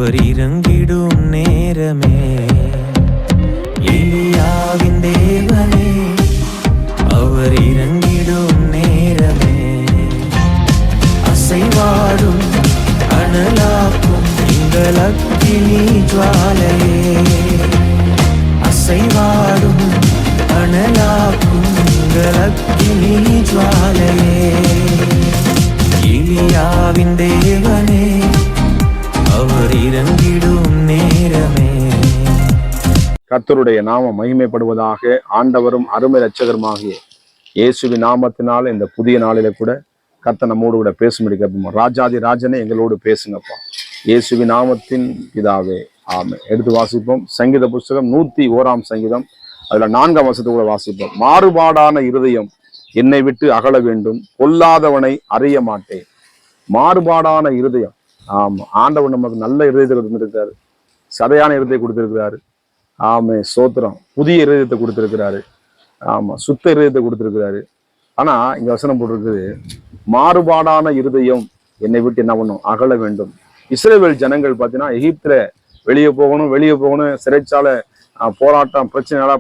அவர் இறங்கிடும் நேரமே, எலியாவின் தேவனே அவர் இறங்கிடும் நேரமே, அசைவாடும் அனலாக்கும் எங்கள் அக்கினி ஜுவாலையே, அசைவாடும் அனலாக்கும் எங்கள் அக்கினி ஜுவாலையே, எலியாவின் தேவனே அவர் இறங்கிடும் நேரமே. கர்த்தருடைய நாமம் மகிமைப்படுவதாக. ஆண்டவரும் அருமை இரட்சகருமாகிய இயேசுவின் நாமத்தினால இந்த புதிய நாளில கூட கர்த்தர் நம்மோடு கூட பேசும்படி ராஜாதி ராஜனே எங்களோடு பேசுங்கப்பா, இயேசுவின் நாமத்தின் பிதாவே, ஆமென். எடுத்து வாசிப்போம். சங்கீத புஸ்தகம் 101 சங்கீதம், அதுல 4 வசனத்தை கூட வாசிப்போம். மாறுபாடான இருதயம் என்னை விட்டு அகல வேண்டும், பொல்லாதவனை அறிய மாட்டேன். மாறுபாடான இருதயம். ஆமா, ஆண்டவர் நமக்கு நல்ல இருதயத்தை கொடுத்திருக்கிறாரு, சதையான இருதயத்தை கொடுத்திருக்கிறாரு. ஆமே, சோத்திரம். புதிய இருதயத்தை கொடுத்திருக்கிறாரு. ஆமா, சுத்த இருதயத்தை கொடுத்திருக்கிறாரு. ஆனா இங்க வசனம் போட்டிருக்குது, மாறுபாடான இருதயம் என்னை விட்டு என்ன பண்ணும், அகல வேண்டும். இஸ்ரவேல் ஜனங்கள் பார்த்தீங்கன்னா எகிப்துல வெளியே போகணும், சிறைச்சாலை போராட்டம் பிரச்சனையால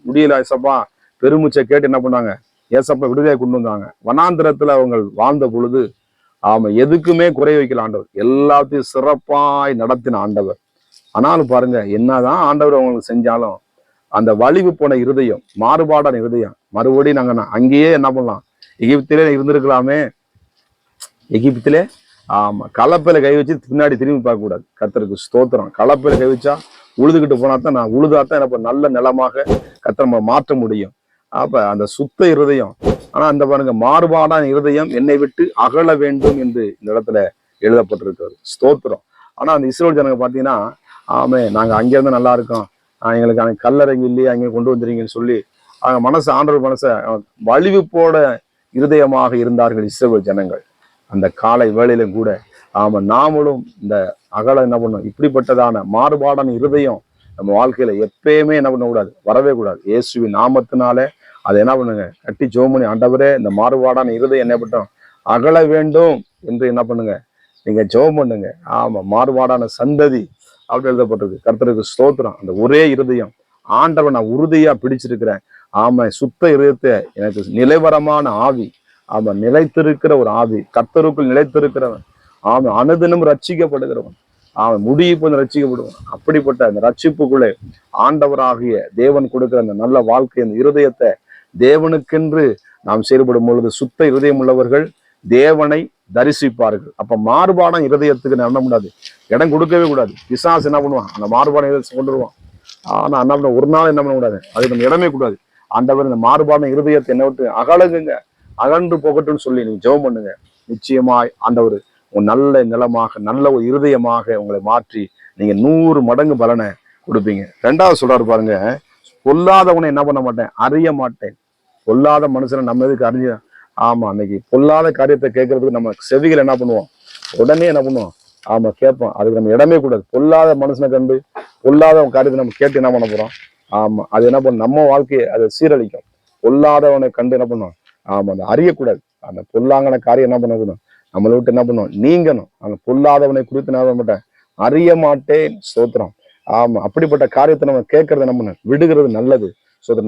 முடியல ஏசப்பா பெருமூச்சை கேட்டு என்ன பண்ணாங்க, ஏசப்பா விடுதலை கொண்டு வந்தாங்க. வனாந்திரத்துல அவங்க வாழ்ந்த பொழுது ஆமா, எதுக்குமே குறை வைக்கல ஆண்டவர், எல்லாத்தையும் சிறப்பாய் நடத்தின ஆண்டவர். ஆனாலும் பாருங்க, என்னதான் ஆண்டவர் அவங்களுக்கு செஞ்சாலும் அந்த வலிவு போன இருதயம், மாறுபாடான இருதயம், மறுபடியும் நாங்க அங்கேயே என்ன பண்ணலாம், எகிப்திலே இருந்திருக்கலாமே. எகிப்திலே ஆமா, கலப்பையில கை வச்சு பின்னாடி திரும்பி பார்க்க கூடாது. கர்த்தருக்கு ஸ்தோத்திரம். கலப்பையில கை வச்சா உழுதுகிட்டு போனாதான், நான் உழுதாத்தான் எனக்கு நல்ல நிலமாக கர்த்தர் நம்ம மாற்ற முடியும். அப்ப அந்த சுத்த இருதயம். ஆனா அந்த பாருங்க, மாறுபாடான இருதயம் என்னை விட்டு அகல வேண்டும் என்று இந்த இடத்துல எழுதப்பட்டிருக்கிறது. ஸ்தோத்திரம். ஆனா அந்த இஸ்ரவேல் ஜனங்க பாத்தீங்கன்னா, ஆமே நாங்க அங்கிருந்து நல்லா இருக்கோம், எங்களுக்கு அன்னைக்கு கல்லறைங்க இல்லையே, அங்கே கொண்டு வந்துறீங்கன்னு சொல்லி அவங்க மனசை, ஆண்டவர் மனசை வலிவு போட இருதயமாக இருந்தார்கள் இஸ்ரவேல் ஜனங்கள். அந்த காலை வேளையிலும் கூட ஆமா, நாமளும் இந்த அகல என்ன பண்ணும், இப்படிப்பட்டதான மாறுபாடான இருதயம் நம்ம வாழ்க்கையில எப்பயுமே என்ன பண்ணக்கூடாது, வரவே கூடாது. இயேசுவின் நாமத்தினாலே அதை என்ன பண்ணுங்க, கட்டி ஜெபம் பண்ணி, ஆண்டவரே இந்த மாறுபாடான இருதயம் என்ன பண்ணோம், அகல வேண்டும் என்று என்ன பண்ணுங்க, நீங்க ஜெபம் பண்ணுங்க. ஆமா, மாறுபாடான சந்ததி அப்படி எழுதப்பட்டிருக்கு. கர்த்தருக்கு ஸ்தோத்திரம். அந்த ஒரே இருதயம், ஆண்டவன் நான் உறுதியா பிடிச்சிருக்கிறேன். ஆமா, சுத்த இருதயத்தை, எனக்கு நிலைவரமான ஆவி, ஆமா, நிலைத்திருக்கிற ஒரு ஆவி, கர்த்தருக்குள் நிலைத்திருக்கிறவன், ஆமா, அனுதினம் ரட்சிக்கப்படுகிறவன், அவன் முடிப்பு ரட்சிக்கப்படுவான். அப்படிப்பட்ட அந்த ரட்சிப்புக்குள்ளே ஆண்டவராகிய தேவன் கொடுக்கிற அந்த நல்ல வாழ்க்கை, அந்த இருதயத்தை தேவனுக்கென்று நாம் செயல்படும் பொழுது சுத்த இருதயம் உள்ளவர்கள் தேவனை தரிசிப்பார்கள். அப்ப மாறுபாடான இருதயத்துக்கு என்ன முடியாது, இடம் கொடுக்கவே கூடாது. பிசாசு என்ன பண்ணுவான், அந்த மாறுபாடான இருதயத்தை கொண்டு வருவான். ஆனா என்ன பண்ண, ஒரு நாள் என்ன பண்ணக்கூடாது, அதுக்கு நம்ம இடமே கூடாது. ஆண்டவர் இந்த மாறுபாடான இருதயத்தை என்ன விட்டு அகலகுங்க, அகன்று போகட்டும்னு சொல்லி நீங்க ஜெபம் பண்ணுங்க. நிச்சயமாய் ஆண்டவர் உங்க நல்ல நிலமாக, நல்ல ஒரு இருதயமாக உங்களை மாற்றி நீங்க 100 மடங்கு பலனை கொடுப்பீங்க. 2வது சொல்றாரு பாருங்க, பொல்லாதவனை என்ன பண்ண மாட்டேன், அறிய மாட்டேன். பொல்லாத மனுஷனை நம்ம எதுக்கு அறிஞ்ச, ஆமா, அன்னைக்கு பொல்லாத காரியத்தை கேட்கறதுக்கு நம்ம செவிகள் என்ன பண்ணுவோம், உடனே என்ன பண்ணுவோம், ஆமா கேட்போம். அதுக்கு நம்ம இடமே கூடாது. பொல்லாத மனுஷனை கண்டு பொல்லாத காரியத்தை நம்ம கேட்டு என்ன பண்ண போறோம், ஆமா, அது என்ன பண்ணும், நம்ம வாழ்க்கையை அதை சீரழிக்கும். பொல்லாதவனை கண்டு என்ன பண்ணுவோம், ஆமா, அதை அறியக்கூடாது. அந்த பொல்லாங்கன காரியம் என்ன பண்ணக்கூடாது, நம்மளை விட்டு என்ன பண்ணுவோம், நீங்கணும். அந்த பொல்லாதவனை குறித்து நான் மாட்டேன், அறிய மாட்டேன். ஸ்தோத்திரம். ஆமா, அப்படிப்பட்ட காரியத்தை நம்ம கேட்கறத நம்ம விடுகிறது நல்லது.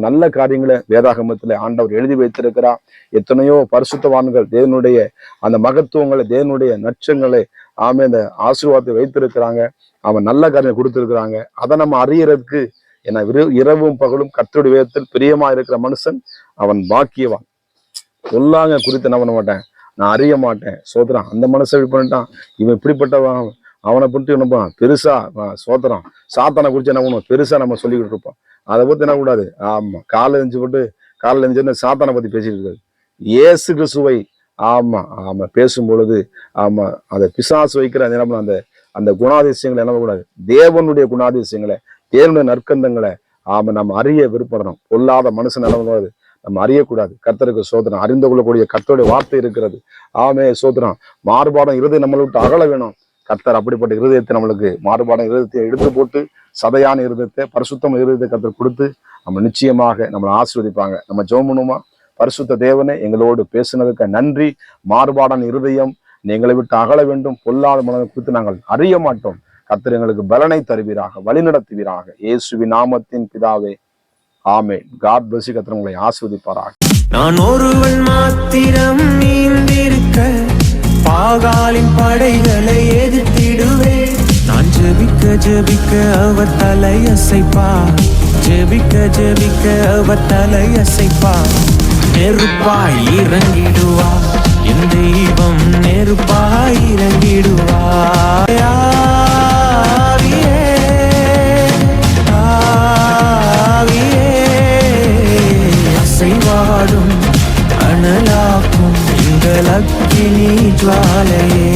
நல்ல காரியங்களை வேதாகமத்துல ஆண்டவர் எழுதி வைத்திருக்கிறார். எத்தனையோ பரிசுத்தவான்கள் தேவனுடைய அந்த மகத்துவங்களை, தேவனுடைய நட்சங்களை, ஆமே, இந்த ஆசீர்வாதத்தை வைத்திருக்கிறாங்க. அவன் நல்ல காரியம் கொடுத்திருக்கிறாங்க. அதை நம்ம அறியறதுக்கு ஏன்னா இரவும் பகலும் கர்த்தருடைய வேதத்தில் பிரியமா இருக்கிற மனுஷன் அவன் பாக்கியவான். சொல்லாங்க குறித்து என்ன பண்ண மாட்டேன், நான் அறிய மாட்டேன். சோதரம். அந்த மனுஷன் இப்படி பண்ணிட்டான், இவன் இப்படிப்பட்டவன், அவனை பற்றி என்ன பெருசா சோத்திரம், சாத்தானை குறிச்சு என்ன பண்ணுவோம், பெருசா நம்ம சொல்லிக்கிட்டு இருப்போம். அதை பத்தி என்ன கூடாது. ஆமா, காலைல எழுந்து சாத்தானை பத்தி பேசிட்டு இருக்காது. இயேசு கிறிஸ்துவை ஆமா ஆமா பேசும் பொழுது ஆமா, அதை பிசாசு வைக்கிற அந்த அந்த குணாதிசயங்களை என்ன கூடாது, தேவனுடைய குணாதிசயங்களை, தேவனுடைய நற்கந்தங்களை ஆமா நம்ம அறிய விருப்பப்படணும். பொல்லாத மனுஷன் என்ன நம்ம அறியக்கூடாது. கர்த்தருக்கு சோதனம், அறிந்து கொள்ளக்கூடிய கர்த்தருடைய வார்த்தை இருக்கிறது. ஆமே, சோதனம். மாறுபாடம் இருதயம் நம்மளை விட்டு அகல வேணும். கர்த்தர் அப்படிப்பட்ட இருதயத்தை நம்மளுக்கு, மாறுபாடம் இருதயத்தை எடுத்து போட்டு சதையான இருதயத்தை, பரிசுத்தம் இருதயத்தை கர்த்தர் கொடுத்து நம்ம நிச்சயமாக நம்மளை ஆசீர்வதிப்பாங்க. நம்ம ஜெபம் பண்ணுவோமா? பரிசுத்த தேவனே, எங்களோடு பேசுனதுக்கு நன்றி. மாறுபாடான இருதயம் எங்களை விட்டு அகல வேண்டும். பொல்லாத மனதை குறித்து நாங்கள் அறிய மாட்டோம். கர்த்தர் எங்களுக்கு பலனை தருவீராக, வழி நடத்துவீராக. இயேசுவின் நாமத்தின் பிதாவே, ஆமென். God bless you. கர்த்தர் உங்களை ஆசீர்வதிப்பாராக. நான் ஒருவன் மாத்திரம் நீந்திருக்க பாகாலின் படைகளை எதிர்த்திடுவேன். நான் ஜெபிக்க ஜெபிக்க அவர் தலையசைப்பார், ஜெபிக்க ஜெபிக்க அவர் தலையசைப்பார். நெருப்பாய் இறங்கிடுவார் என் தெய்வம், நெருப்பாய் இறங்கிடுவார். ஆவியே, ஆவியே, அசைவாடும் அனலாக்கும் எங்கள் அக்கினி ஜுவாலையே.